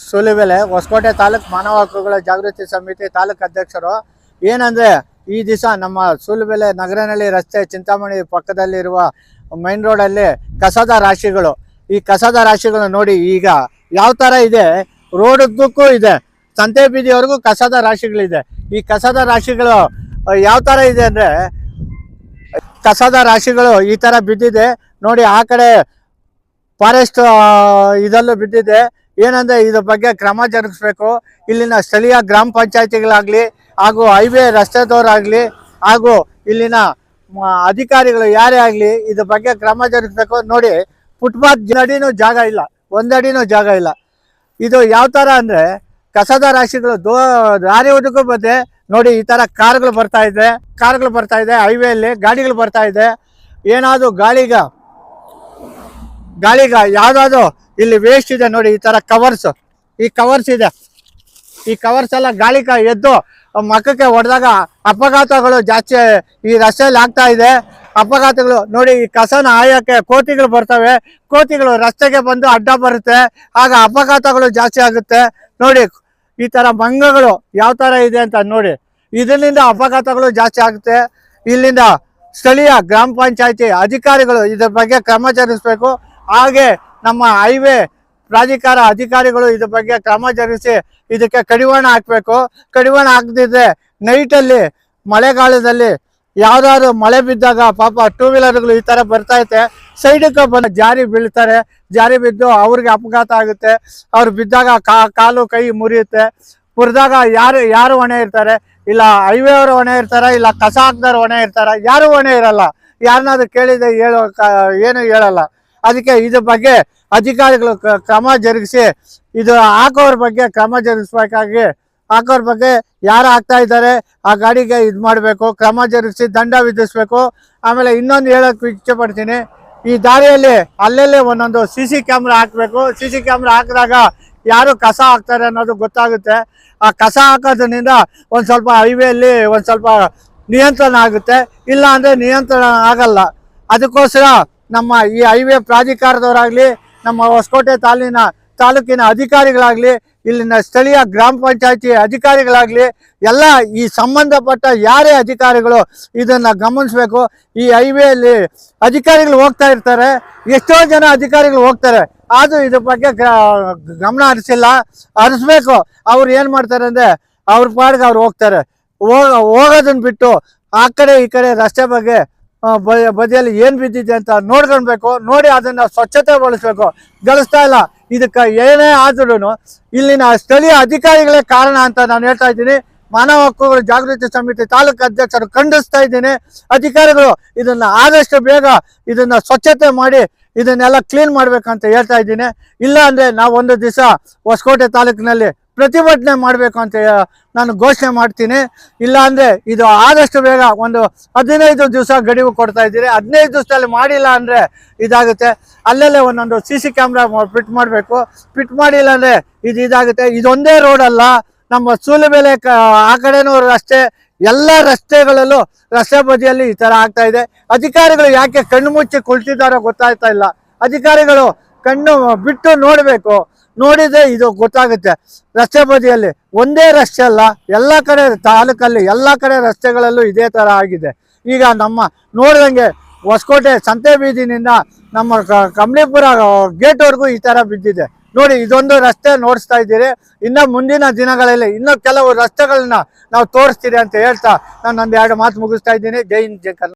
ಸೂಲಿಬೆಲೆ ಹೊಸಕೋಟೆ ತಾಲೂಕು ಮಾನವ ಹಕ್ಕುಗಳ ಜಾಗೃತಿ ಸಮಿತಿ ತಾಲೂಕು ಅಧ್ಯಕ್ಷರು. ಏನಂದ್ರೆ ಈ ದಿವಸ ನಮ್ಮ ಸೂಲಿಬೆಲೆ ನಗರನಹಳ್ಳಿ ರಸ್ತೆ ಚಿಂತಾಮಣಿ ಪಕ್ಕದಲ್ಲಿರುವ ಮೈನ್ ರೋಡಲ್ಲಿ ಕಸದ ರಾಶಿಗಳು, ಈ ಕಸದ ರಾಶಿಗಳು ನೋಡಿ ಈಗ ಯಾವ ಥರ ಇದೆ. ರೋಡ್ ಉದ್ದಕ್ಕೂ ಇದೆ, ಸಂತೆ ಬೀದಿವರೆಗೂ ಕಸದ ರಾಶಿಗಳಿದೆ. ಈ ಕಸದ ರಾಶಿಗಳು ಯಾವ ಥರ ಇದೆ ಅಂದರೆ, ಕಸದ ರಾಶಿಗಳು ಈ ಥರ ಬಿದ್ದಿದೆ ನೋಡಿ. ಆ ಕಡೆ ಫಾರೆಸ್ಟ್ ಇದಲ್ಲೂ ಬಿದ್ದಿದೆ. ಏನಂದರೆ ಇದ್ರ ಬಗ್ಗೆ ಕ್ರಮ ಜರುಗಿಸ್ಬೇಕು. ಇಲ್ಲಿನ ಸ್ಥಳೀಯ ಗ್ರಾಮ ಪಂಚಾಯತಿಗಳಾಗಲಿ ಹಾಗೂ ಹೈವೇ ರಸ್ತೆದವರಾಗಲಿ ಹಾಗೂ ಇಲ್ಲಿನ ಅಧಿಕಾರಿಗಳು ಯಾರೇ ಆಗಲಿ ಇದ್ರ ಬಗ್ಗೆ ಕ್ರಮ ಜರುಗಿಸ್ಬೇಕು. ನೋಡಿ, ಫುಟ್ಪಾತ್ ಅಡಿನೂ ಜಾಗ ಇಲ್ಲ, ಒಂದಡಿನೂ ಜಾಗ ಇಲ್ಲ. ಇದು ಯಾವ ಥರ ಅಂದರೆ ಕಸದ ರಾಶಿಗಳು ದಾರಿ ಉದ್ದಕ್ಕೂ ಬಂದೆ ನೋಡಿ. ಈ ಥರ ಕಾರ್ಗಳು ಬರ್ತಾ ಇದೆ ಹೈವೇಲಿ, ಗಾಡಿಗಳು ಬರ್ತಾ ಇದೆ. ಏನಾದರೂ ಗಾಳಿಗ ಯಾವುದಾದ್ರು ಇಲ್ಲಿ ವೇಸ್ಟ್ ಇದೆ ನೋಡಿ. ಈ ಥರ ಕವರ್ಸ್ ಇದೆ. ಈ ಕವರ್ಸ್ ಎಲ್ಲ ಗಾಳಿ ಎದ್ದು ಮಕ್ಕಕ್ಕೆ ಹೊಡೆದಾಗ ಅಪಘಾತಗಳು ಜಾಸ್ತಿ ಈ ರಸ್ತೆಯಲ್ಲಿ ಆಗ್ತಾ ಇದೆ. ಅಪಘಾತಗಳು ನೋಡಿ, ಈ ಕಸನ ಆಯೋಕ್ಕೆ ಕೋತಿಗಳು ಬರ್ತವೆ. ಕೋತಿಗಳು ರಸ್ತೆಗೆ ಬಂದು ಅಡ್ಡ ಬರುತ್ತೆ, ಆಗ ಅಪಘಾತಗಳು ಜಾಸ್ತಿ ಆಗುತ್ತೆ ನೋಡಿ. ಈ ಥರ ಮಂಗಗಳು ಯಾವ ಥರ ಇದೆ ಅಂತ ನೋಡಿ. ಇದರಿಂದ ಅಪಘಾತಗಳು ಜಾಸ್ತಿ ಆಗುತ್ತೆ. ಇಲ್ಲಿಂದ ಸ್ಥಳೀಯ ಗ್ರಾಮ ಪಂಚಾಯತಿ ಅಧಿಕಾರಿಗಳು ಇದ್ರ ಬಗ್ಗೆ ಕ್ರಮ ಜರುಗಿಸ್ಬೇಕು. ಹಾಗೆ ನಮ್ಮ ಹೈವೇ ಪ್ರಾಧಿಕಾರ ಅಧಿಕಾರಿಗಳು ಇದ್ರ ಬಗ್ಗೆ ಕ್ರಮ ಜರುಗಿಸಿ ಇದಕ್ಕೆ ಕಡಿವಾಣ ಹಾಕಬೇಕು. ಕಡಿವಾಣ ಹಾಕದಿದ್ರೆ ನೈಟಲ್ಲಿ ಮಳೆಗಾಲದಲ್ಲಿ ಯಾವುದಾದ್ರು ಮಳೆ ಬಿದ್ದಾಗ ಪಾಪ ಟೂ ವೀಲರ್ಗಳು ಈ ಥರ ಬರ್ತೈತೆ, ಸೈಡಕ್ಕೆ ಬಂದು ಜಾರಿ ಬೀಳ್ತಾರೆ. ಜಾರಿ ಬಿದ್ದು ಅವ್ರಿಗೆ ಅಪಘಾತ ಆಗುತ್ತೆ. ಅವ್ರು ಬಿದ್ದಾಗ ಕಾಲು ಕೈ ಮುರಿಯುತ್ತೆ. ಮುರಿದಾಗ ಯಾರು ಹೊಣೆ ಇರ್ತಾರೆ? ಇಲ್ಲ ಹೈವೇ ಅವರು ಹೊಣೆ ಇರ್ತಾರೆ, ಇಲ್ಲ ಕಸ ಹಾಕ್ದವ್ರು ಹೊಣೆ ಇರ್ತಾರೆ. ಯಾರು ಹೊಣೆ ಇರಲ್ಲ. ಯಾರನ್ನಾದ್ರು ಕೇಳಿದ್ರೆ ಏನು ಹೇಳಲ್ಲ. ಅದಕ್ಕೆ ಇದ್ರ ಬಗ್ಗೆ ಅಧಿಕಾರಿಗಳು ಕ್ರಮ ಜರುಗಿಸಿ ಇದು ಹಾಕೋರ ಬಗ್ಗೆ ಕ್ರಮ ಜರುಗಿಸ್ಬೇಕಾಗಿ, ಹಾಕೋರ ಬಗ್ಗೆ ಯಾರು ಹಾಕ್ತಾ ಇದ್ದಾರೆ ಆ ಗಾಡಿಗೆ ಇದು ಮಾಡಬೇಕು, ಕ್ರಮ ಜರುಗಿಸಿ ದಂಡ ವಿಧಿಸ್ಬೇಕು. ಆಮೇಲೆ ಇನ್ನೊಂದು ಹೇಳೋಕ್ಕೆ ಇಚ್ಛೆ ಪಡ್ತೀನಿ, ಈ ದಾರಿಯಲ್ಲಿ ಅಲ್ಲಲ್ಲೇ ಒಂದೊಂದು CC ಕ್ಯಾಮ್ರಾ ಹಾಕಬೇಕು. CC ಕ್ಯಾಮ್ರಾ ಹಾಕಿದಾಗ ಯಾರು ಕಸ ಹಾಕ್ತಾರೆ ಅನ್ನೋದು ಗೊತ್ತಾಗುತ್ತೆ. ಆ ಕಸ ಹಾಕೋದ್ರಿಂದ ಒಂದು ಸ್ವಲ್ಪ ಹೈವೇಯಲ್ಲಿ ಒಂದು ಸ್ವಲ್ಪ ನಿಯಂತ್ರಣ ಆಗುತ್ತೆ, ಇಲ್ಲ ಅಂದರೆ ನಿಯಂತ್ರಣ ಆಗಲ್ಲ. ಅದಕ್ಕೋಸ್ಕರ ನಮ್ಮ ಈ ಹೈವೇ ಪ್ರಾಧಿಕಾರದವರಾಗಲಿ, ನಮ್ಮ ಹೊಸಕೋಟೆ ತಾಲೂಕಿನ ಅಧಿಕಾರಿಗಳಾಗಲಿ, ಇಲ್ಲಿನ ಸ್ಥಳೀಯ ಗ್ರಾಮ ಪಂಚಾಯತಿ ಅಧಿಕಾರಿಗಳಾಗಲಿ ಎಲ್ಲ ಈ ಸಂಬಂಧಪಟ್ಟ ಯಾರೇ ಅಧಿಕಾರಿಗಳು ಇದನ್ನು ಗಮನಿಸಬೇಕು. ಈ ಹೈವೇಲಿ ಅಧಿಕಾರಿಗಳು ಹೋಗ್ತಾ ಇರ್ತಾರೆ, ಎಷ್ಟೋ ಜನ ಅಧಿಕಾರಿಗಳು ಹೋಗ್ತಾರೆ, ಆದರೂ ಇದ್ರ ಬಗ್ಗೆ ಗಮನ ಹರಿಸ್ಬೇಕು. ಅವ್ರು ಏನು ಮಾಡ್ತಾರೆ ಅಂದರೆ ಅವ್ರ ಪಾಡಿಗೆ ಅವ್ರು ಹೋಗ್ತಾರೆ. ಹೋಗೋದನ್ನ ಬಿಟ್ಟು ಆ ಕಡೆ ಈ ಕಡೆ ರಸ್ತೆ ಬಗ್ಗೆ ಬದಿಯಲ್ಲಿ ಏನು ಬಿದ್ದಿದೆ ಅಂತ ನೋಡ್ಕೊಳ್ಬೇಕು. ನೋಡಿ ಅದನ್ನು ಸ್ವಚ್ಛತೆ ಬಳಸಬೇಕು. ಗಳಿಸ್ತಾ ಇಲ್ಲ. ಇದಕ್ಕೆ ಏನೇ ಆದ್ರೂ ಇಲ್ಲಿನ ಸ್ಥಳೀಯ ಅಧಿಕಾರಿಗಳೇ ಕಾರಣ ಅಂತ ನಾನು ಹೇಳ್ತಾ ಇದ್ದೀನಿ. ಮಾನವ ಹಕ್ಕುಗಳ ಜಾಗೃತಿ ಸಮಿತಿ ತಾಲೂಕು ಅಧ್ಯಕ್ಷರು ಖಂಡಿಸ್ತಾ ಇದ್ದೀನಿ. ಅಧಿಕಾರಿಗಳು ಇದನ್ನು ಆದಷ್ಟು ಬೇಗ ಇದನ್ನು ಸ್ವಚ್ಛತೆ ಮಾಡಿ ಇದನ್ನೆಲ್ಲ ಕ್ಲೀನ್ ಮಾಡ್ಬೇಕಂತ ಹೇಳ್ತಾ ಇದ್ದೀನಿ. ಇಲ್ಲ ಅಂದರೆ ನಾವು ಒಂದು ದಿವಸ ಹೊಸಕೋಟೆ ತಾಲೂಕಿನಲ್ಲಿ ಪ್ರತಿಭಟನೆ ಮಾಡಬೇಕು ಅಂತ ನಾನು ಘೋಷಣೆ ಮಾಡ್ತೀನಿ. ಇಲ್ಲ ಅಂದರೆ ಇದು ಆದಷ್ಟು ಬೇಗ ಒಂದು 15 ದಿವಸ ಗಡುವು ಕೊಡ್ತಾ ಇದ್ದೀರಿ. 15 ದಿವಸದಲ್ಲಿ ಮಾಡಿಲ್ಲ ಅಂದರೆ ಇದಾಗುತ್ತೆ. ಅಲ್ಲಲ್ಲೇ ಒಂದೊಂದು CC ಕ್ಯಾಮ್ರಾ ಫಿಟ್ ಮಾಡಬೇಕು. ಫಿಟ್ ಮಾಡಿಲ್ಲ ಅಂದರೆ ಇದಾಗುತ್ತೆ. ಇದೊಂದೇ ರೋಡ್ ಅಲ್ಲ, ನಮ್ಮ ಸೂಲಿಬೆಲೆ ಆ ಕಡೆನೂ ರಸ್ತೆ, ಎಲ್ಲ ರಸ್ತೆಗಳಲ್ಲೂ ರಸ್ತೆ ಬದಿಯಲ್ಲಿ ಈ ಥರ ಆಗ್ತಾ ಇದೆ. ಅಧಿಕಾರಿಗಳು ಯಾಕೆ ಕಣ್ಣು ಮುಚ್ಚಿ ಕುಳಿತಿದ್ದಾರೋ ಗೊತ್ತಾಗ್ತಾ ಇಲ್ಲ. ಅಧಿಕಾರಿಗಳು ಕಣ್ಣು ಬಿಟ್ಟು ನೋಡಬೇಕು. ನೋಡಿದ್ರೆ ಇದು ಗೊತ್ತಾಗುತ್ತೆ. ರಸ್ತೆ ಬದಿಯಲ್ಲಿ ಒಂದೇ ರಸ್ತೆ ಅಲ್ಲ, ಎಲ್ಲ ಕಡೆ ತಾಲೂಕಲ್ಲಿ ಎಲ್ಲ ಕಡೆ ರಸ್ತೆಗಳಲ್ಲೂ ಇದೇ ಥರ ಆಗಿದೆ. ಈಗ ನಮ್ಮ ನೋಡಿದಂಗೆ ಹೊಸಕೋಟೆ ಸಂತೆ ಬೀದಿನಿಂದ ನಮ್ಮ ಕಮಲಿಪುರ ಗೇಟ್ವರೆಗೂ ಈ ಥರ ಬಿದ್ದಿದೆ ನೋಡಿ. ಇದೊಂದು ರಸ್ತೆ ನೋಡಿಸ್ತಾ ಇದ್ದೀರಿ. ಇನ್ನು ಮುಂದಿನ ದಿನಗಳಲ್ಲಿ ಇನ್ನೂ ಕೆಲವು ರಸ್ತೆಗಳನ್ನ ನಾವು ತೋರಿಸ್ತೀರಿ ಅಂತ ಹೇಳ್ತಾ ನಾನು ಒಂದು 2 ಮಾತು ಮುಗಿಸ್ತಾ ಇದ್ದೀನಿ. ಜೈ ಹಿಂದ್, ಜೈ ಕರ್ನಾಟಕ.